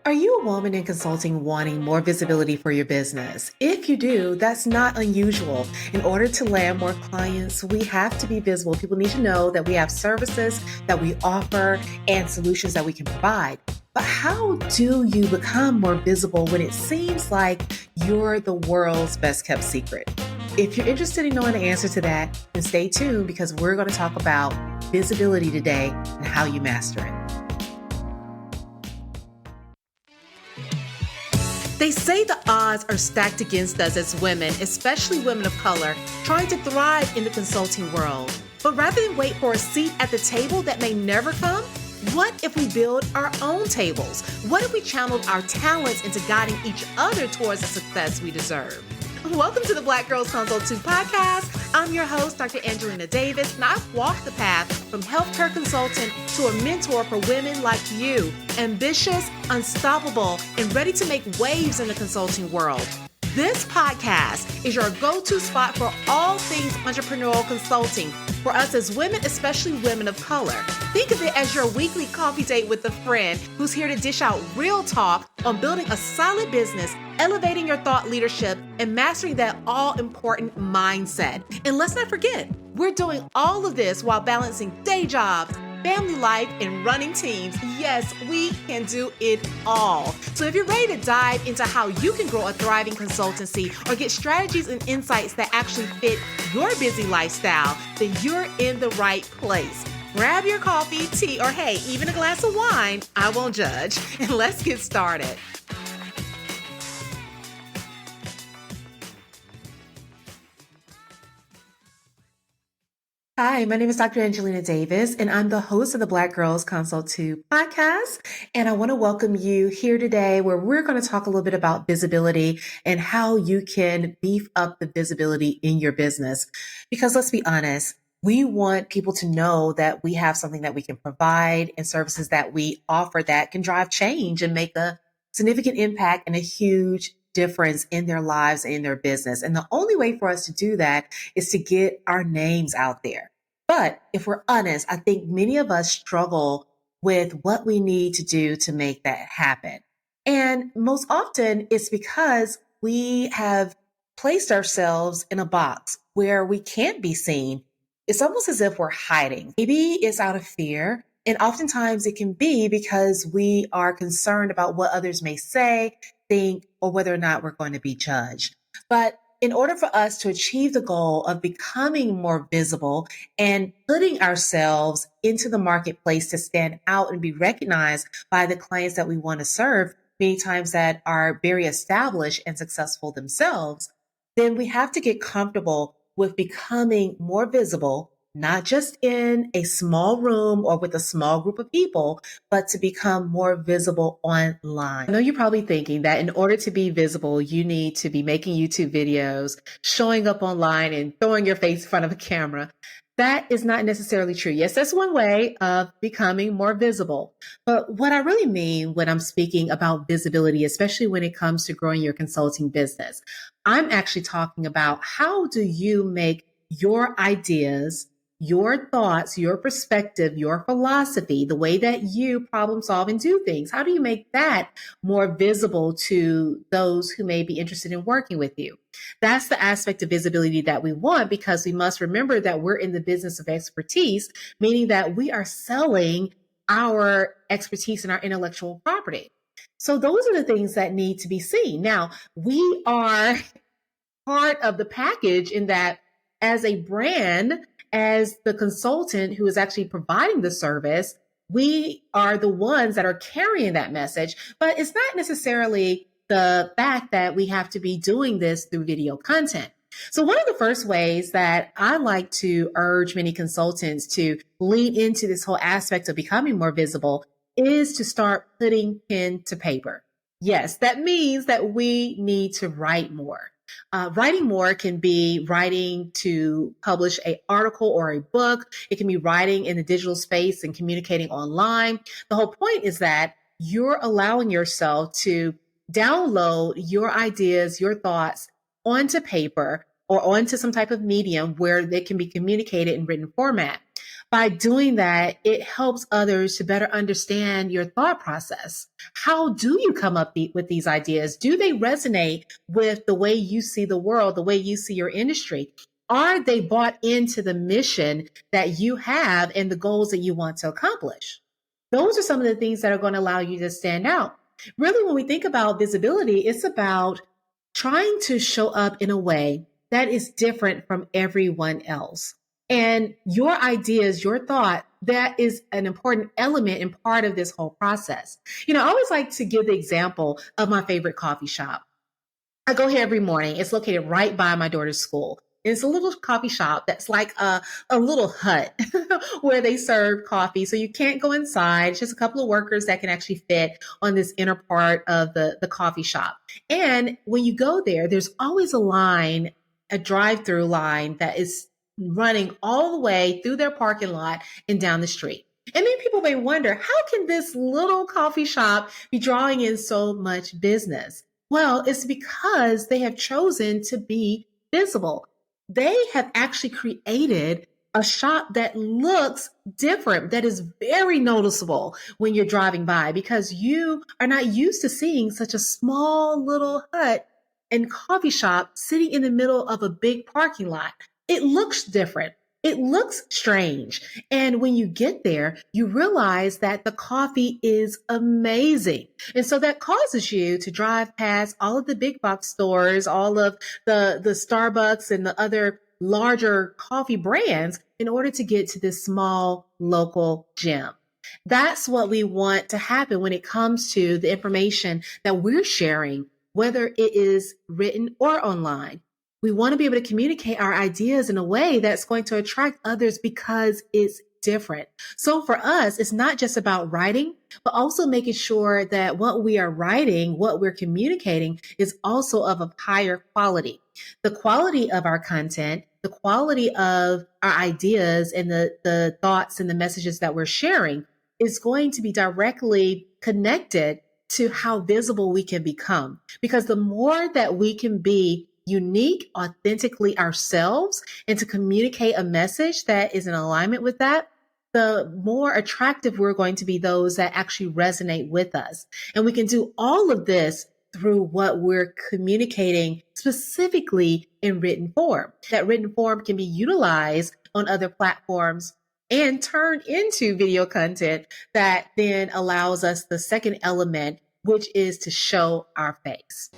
Are you a woman in consulting wanting more visibility for your business? If you do, that's not unusual. In order to land more clients, we have to be visible. People need to know that we have services that we offer and solutions that we can provide. But how do you become more visible when it seems like you're the world's best kept secret? If you're interested in knowing the answer to that, then stay tuned because we're going to talk about visibility today and how you master it. They say the odds are stacked against us as women, especially women of color, trying to thrive in the consulting world. But rather than wait for a seat at the table that may never come, what if we build our own tables? What if we channeled our talents into guiding each other towards the success we deserve? Welcome to the Black Girls Consult 2 podcast. I'm your host, Dr. Angelina Davis, and I've walked the path from healthcare consultant to a mentor for women like you, ambitious, unstoppable, and ready to make waves in the consulting world. This podcast is your go-to spot for all things entrepreneurial consulting for us as women, especially women of color. Think of it as your weekly coffee date with a friend who's here to dish out real talk on building a solid business, elevating your thought leadership, and mastering that all-important mindset. And let's not forget, we're doing all of this while balancing day jobs, family life, and running teams. Yes, we can do it all. So if you're ready to dive into how you can grow a thriving consultancy or get strategies and insights that actually fit your busy lifestyle, then you're in the right place. Grab your coffee, tea, or hey, even a glass of wine. I won't judge. And let's get started. Hi, my name is Dr. Angelina Davis, and I'm the host of the Black Girls Consult 2 podcast. And I want to welcome you here today where we're going to talk a little bit about visibility and how you can beef up the visibility in your business. Because let's be honest, we want people to know that we have something that we can provide and services that we offer that can drive change and make a significant impact and a huge difference in their lives and in their business. And the only way for us to do that is to get our names out there. But if we're honest, I think many of us struggle with what we need to do to make that happen. And most often it's because we have placed ourselves in a box where we can't be seen. It's almost as if we're hiding. Maybe it's out of fear. And oftentimes it can be because we are concerned about what others may say, think, or whether or not we're going to be judged. But in order for us to achieve the goal of becoming more visible and putting ourselves into the marketplace to stand out and be recognized by the clients that we want to serve, many times that are very established and successful themselves, then we have to get comfortable with becoming more visible, not just in a small room or with a small group of people, but to become more visible online. I know you're probably thinking that in order to be visible, you need to be making YouTube videos, showing up online and throwing your face in front of a camera. That is not necessarily true. Yes, that's one way of becoming more visible. But what I really mean when I'm speaking about visibility, especially when it comes to growing your consulting business, I'm actually talking about how do you make your ideas, your thoughts, your perspective, your philosophy, the way that you problem solve and do things. How do you make that more visible to those who may be interested in working with you? That's the aspect of visibility that we want, because we must remember that we're in the business of expertise, meaning that we are selling our expertise and our intellectual property. So those are the things that need to be seen. Now, we are part of the package in that as a brand, as the consultant who is actually providing the service, we are the ones that are carrying that message, but it's not necessarily the fact that we have to be doing this through video content. So one of the first ways that I like to urge many consultants to lean into this whole aspect of becoming more visible is to start putting pen to paper. Yes, that means that we need to write more. Writing more can be writing to publish an article or a book. It can be writing in the digital space and communicating online. The whole point is that you're allowing yourself to download your ideas, your thoughts onto paper or onto some type of medium where they can be communicated in written format. By doing that, it helps others to better understand your thought process. How do you come up with these ideas? Do they resonate with the way you see the world, the way you see your industry? Are they bought into the mission that you have and the goals that you want to accomplish? Those are some of the things that are going to allow you to stand out. Really, when we think about visibility, it's about trying to show up in a way that is different from everyone else. And your ideas, your thought, that is an important element and part of this whole process. I always like to give the example of my favorite coffee shop. I go here every morning. It's located right by my daughter's school. It's a little coffee shop that's like a little hut where they serve coffee. So you can't go inside. It's just a couple of workers that can actually fit on this inner part of the coffee shop. And when you go there, there's always a line, a drive-through line that is running all the way through their parking lot and down the street. And then people may wonder, how can this little coffee shop be drawing in so much business? Well, it's because they have chosen to be visible. They have actually created a shop that looks different, that is very noticeable when you're driving by, because you are not used to seeing such a small little hut and coffee shop sitting in the middle of a big parking lot. It looks different. It looks strange. And when you get there, you realize that the coffee is amazing. And so that causes you to drive past all of the big box stores, all of the Starbucks and the other larger coffee brands in order to get to this small local gem. That's what we want to happen when it comes to the information that we're sharing, whether it is written or online. We want to be able to communicate our ideas in a way that's going to attract others because it's different. So for us, it's not just about writing, but also making sure that what we are writing, what we're communicating is also of a higher quality. The quality of our content, the quality of our ideas and the thoughts and the messages that we're sharing is going to be directly connected to how visible we can become. Because the more that we can be unique, authentically ourselves, and to communicate a message that is in alignment with that, the more attractive we're going to be those that actually resonate with us. And we can do all of this through what we're communicating specifically in written form. That written form can be utilized on other platforms and turned into video content that then allows us the second element, which is to show our face.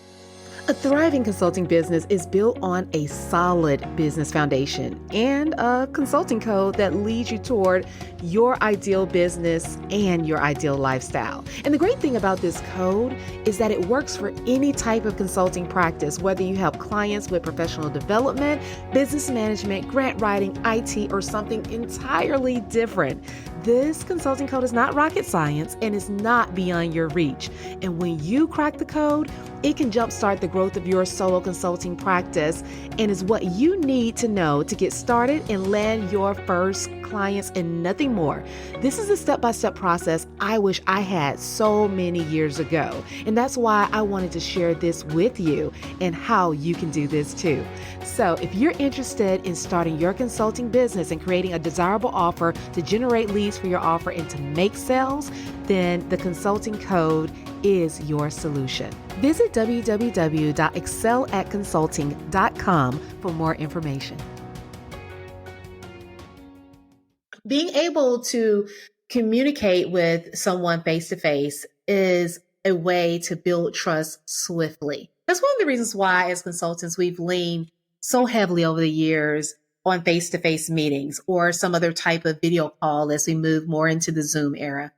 A thriving consulting business is built on a solid business foundation and a consulting code that leads you toward your ideal business and your ideal lifestyle. And the great thing about this code is that it works for any type of consulting practice, whether you help clients with professional development, business management, grant writing, IT, or something entirely different. This consulting code is not rocket science and is not beyond your reach. And when you crack the code, it can jumpstart the growth of your solo consulting practice and is what you need to know to get started and land your first clients and nothing more. This is a step-by-step process I wish I had so many years ago. And that's why I wanted to share this with you and how you can do this too. So if you're interested in starting your consulting business and creating a desirable offer to generate leads for your offer and to make sales, then the consulting code is your solution. Visit www.excelatconsulting.com for more information. Being able to communicate with someone face-to-face is a way to build trust swiftly. That's one of the reasons why, as consultants, we've leaned so heavily over the years on face-to-face meetings or some other type of video call as we move more into the Zoom era.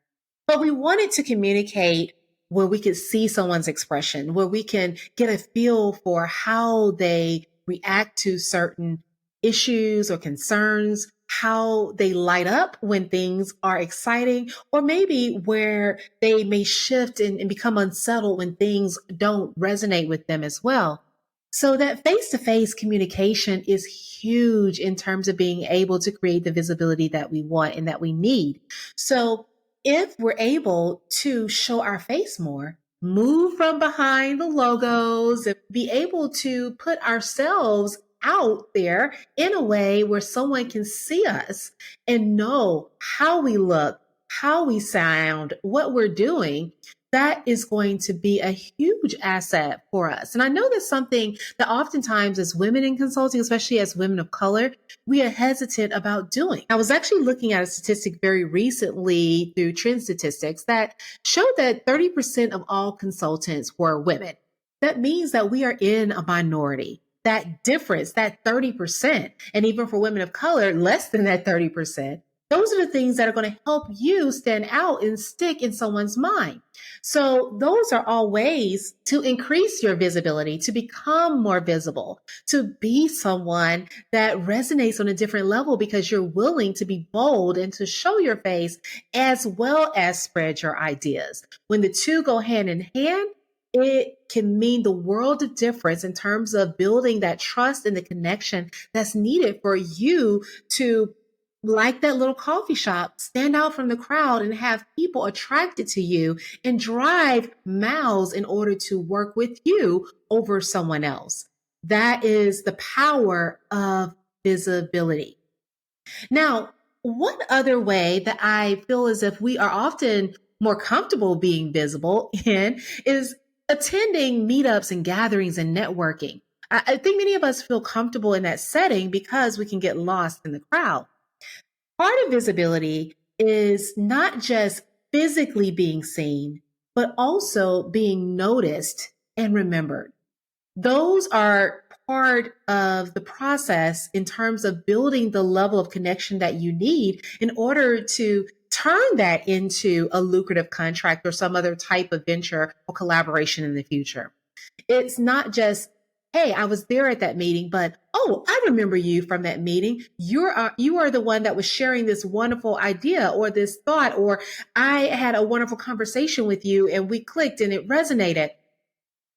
But we wanted to communicate where we could see someone's expression, where we can get a feel for how they react to certain issues or concerns, how they light up when things are exciting, or maybe where they may shift and become unsettled when things don't resonate with them as well. So that face-to-face communication is huge in terms of being able to create the visibility that we want and that we need. So if we're able to show our face more, move from behind the logos, and be able to put ourselves out there in a way where someone can see us and know how we look, how we sound, what we're doing, that is going to be a huge asset for us. And I know that's something that oftentimes as women in consulting, especially as women of color, we are hesitant about doing. I was actually looking at a statistic very recently through Trend Statistics that showed that 30% of all consultants were women. That means that we are in a minority. That difference, that 30%, and even for women of color, less than that 30%, those are the things that are going to help you stand out and stick in someone's mind. So those are all ways to increase your visibility, to become more visible, to be someone that resonates on a different level because you're willing to be bold and to show your face as well as spread your ideas. When the two go hand in hand, it can mean the world of difference in terms of building that trust and the connection that's needed for you to, like that little coffee shop, stand out from the crowd and have people attracted to you and drive miles in order to work with you over someone else. That is the power of visibility. Now, one other way that I feel as if we are often more comfortable being visible in is attending meetups and gatherings and networking. I think many of us feel comfortable in that setting because we can get lost in the crowd. Part of visibility is not just physically being seen, but also being noticed and remembered. Those are part of the process in terms of building the level of connection that you need in order to turn that into a lucrative contract or some other type of venture or collaboration in the future. It's not just, hey, I was there at that meeting, but oh, I remember you from that meeting. You are the one that was sharing this wonderful idea or this thought, or I had a wonderful conversation with you and we clicked and it resonated.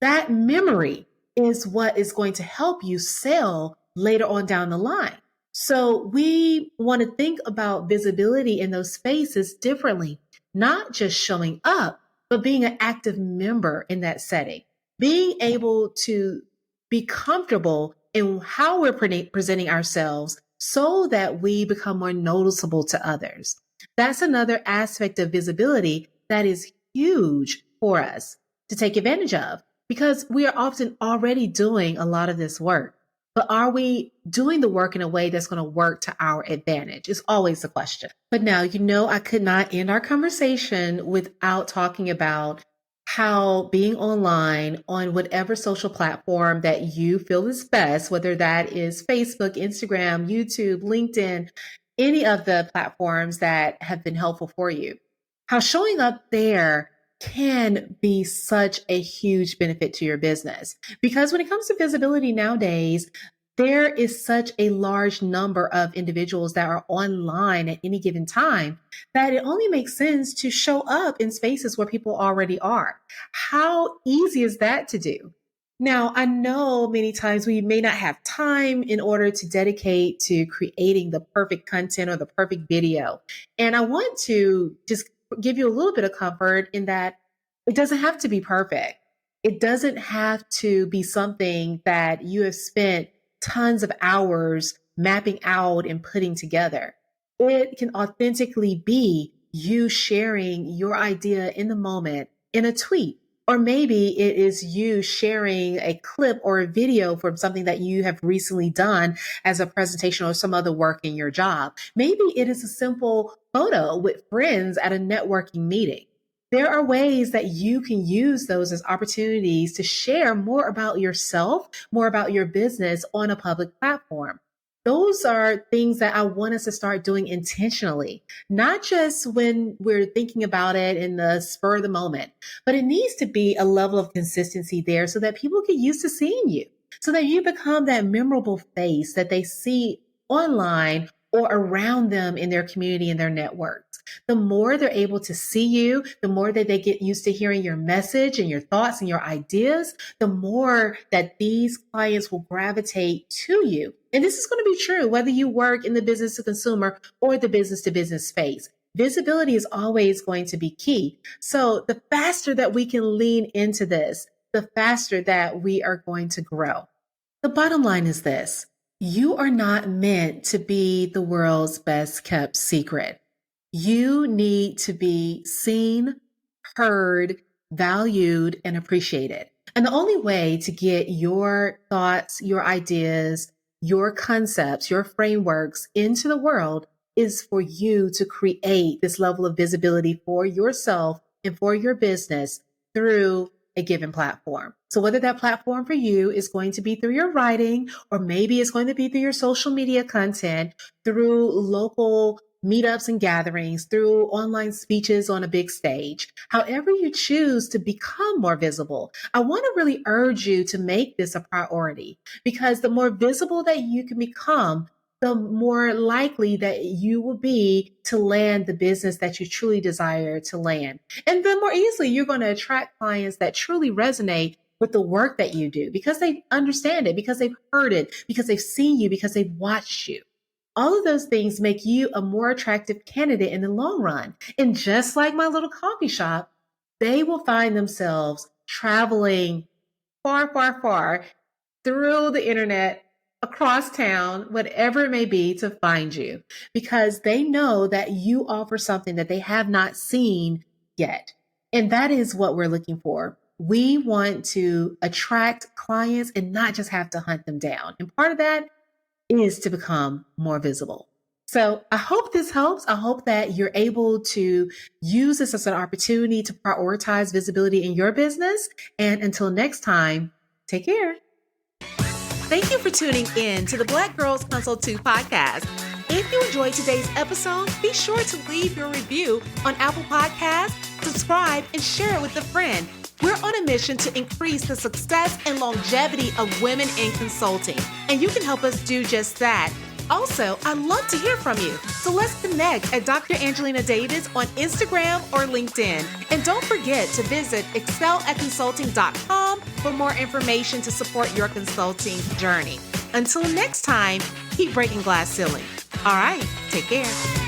That memory is what is going to help you sell later on down the line. So we want to think about visibility in those spaces differently, not just showing up, but being an active member in that setting, being able to be comfortable in how we're presenting ourselves so that we become more noticeable to others. That's another aspect of visibility that is huge for us to take advantage of, because we are often already doing a lot of this work. But are we doing the work in a way that's going to work to our advantage? Is always the question. But now, I could not end our conversation without talking about how being online on whatever social platform that you feel is best, whether that is Facebook, Instagram, YouTube, LinkedIn, any of the platforms that have been helpful for you, how showing up there can be such a huge benefit to your business. Because when it comes to visibility nowadays, there is such a large number of individuals that are online at any given time that it only makes sense to show up in spaces where people already are. How easy is that to do? Now, I know many times we may not have time in order to dedicate to creating the perfect content or the perfect video. And I want to just give you a little bit of comfort in that it doesn't have to be perfect. It doesn't have to be something that you have spent tons of hours mapping out and putting together. It can authentically be you sharing your idea in the moment in a tweet. Or maybe it is you sharing a clip or a video from something that you have recently done as a presentation or some other work in your job. Maybe it is a simple photo with friends at a networking meeting. There are ways that you can use those as opportunities to share more about yourself, more about your business on a public platform. Those are things that I want us to start doing intentionally, not just when we're thinking about it in the spur of the moment, but it needs to be a level of consistency there so that people get used to seeing you, so that you become that memorable face that they see online or around them in their community and their networks. The more they're able to see you, the more that they get used to hearing your message and your thoughts and your ideas, the more that these clients will gravitate to you. And this is going to be true whether you work in the business to consumer or the business to business space. Visibility is always going to be key. So the faster that we can lean into this, the faster that we are going to grow. The bottom line is this: You are not meant to be the world's best kept secret. You need to be seen, heard, valued, and appreciated. And the only way to get your thoughts, your ideas, your concepts, your frameworks into the world is for you to create this level of visibility for yourself and for your business through a given platform. So whether that platform for you is going to be through your writing, or maybe it's going to be through your social media content, through local meetups and gatherings, through online speeches on a big stage, however you choose to become more visible, I want to really urge you to make this a priority, because the more visible that you can become, the more likely that you will be to land the business that you truly desire to land. And the more easily you're going to attract clients that truly resonate with the work that you do, because they understand it, because they've heard it, because they've seen you, because they've watched you. All of those things make you a more attractive candidate in the long run. And just like my little coffee shop, they will find themselves traveling far, far, far through the internet, across town, whatever it may be, to find you, because they know that you offer something that they have not seen yet. And that is what we're looking for. We want to attract clients and not just have to hunt them down. And part of that is to become more visible. So I hope this helps. I hope that you're able to use this as an opportunity to prioritize visibility in your business. And until next time, take care. Thank you for tuning in to the Black Girls Consult 2 podcast. If you enjoyed today's episode, be sure to leave your review on Apple Podcasts, subscribe, and share it with a friend. We're on a mission to increase the success and longevity of women in consulting, and you can help us do just that. Also, I'd love to hear from you. So let's connect at Dr. Angelina Davis on Instagram or LinkedIn. And don't forget to visit excelatconsulting.com for more information to support your consulting journey. Until next time, keep breaking glass ceilings. All right, take care.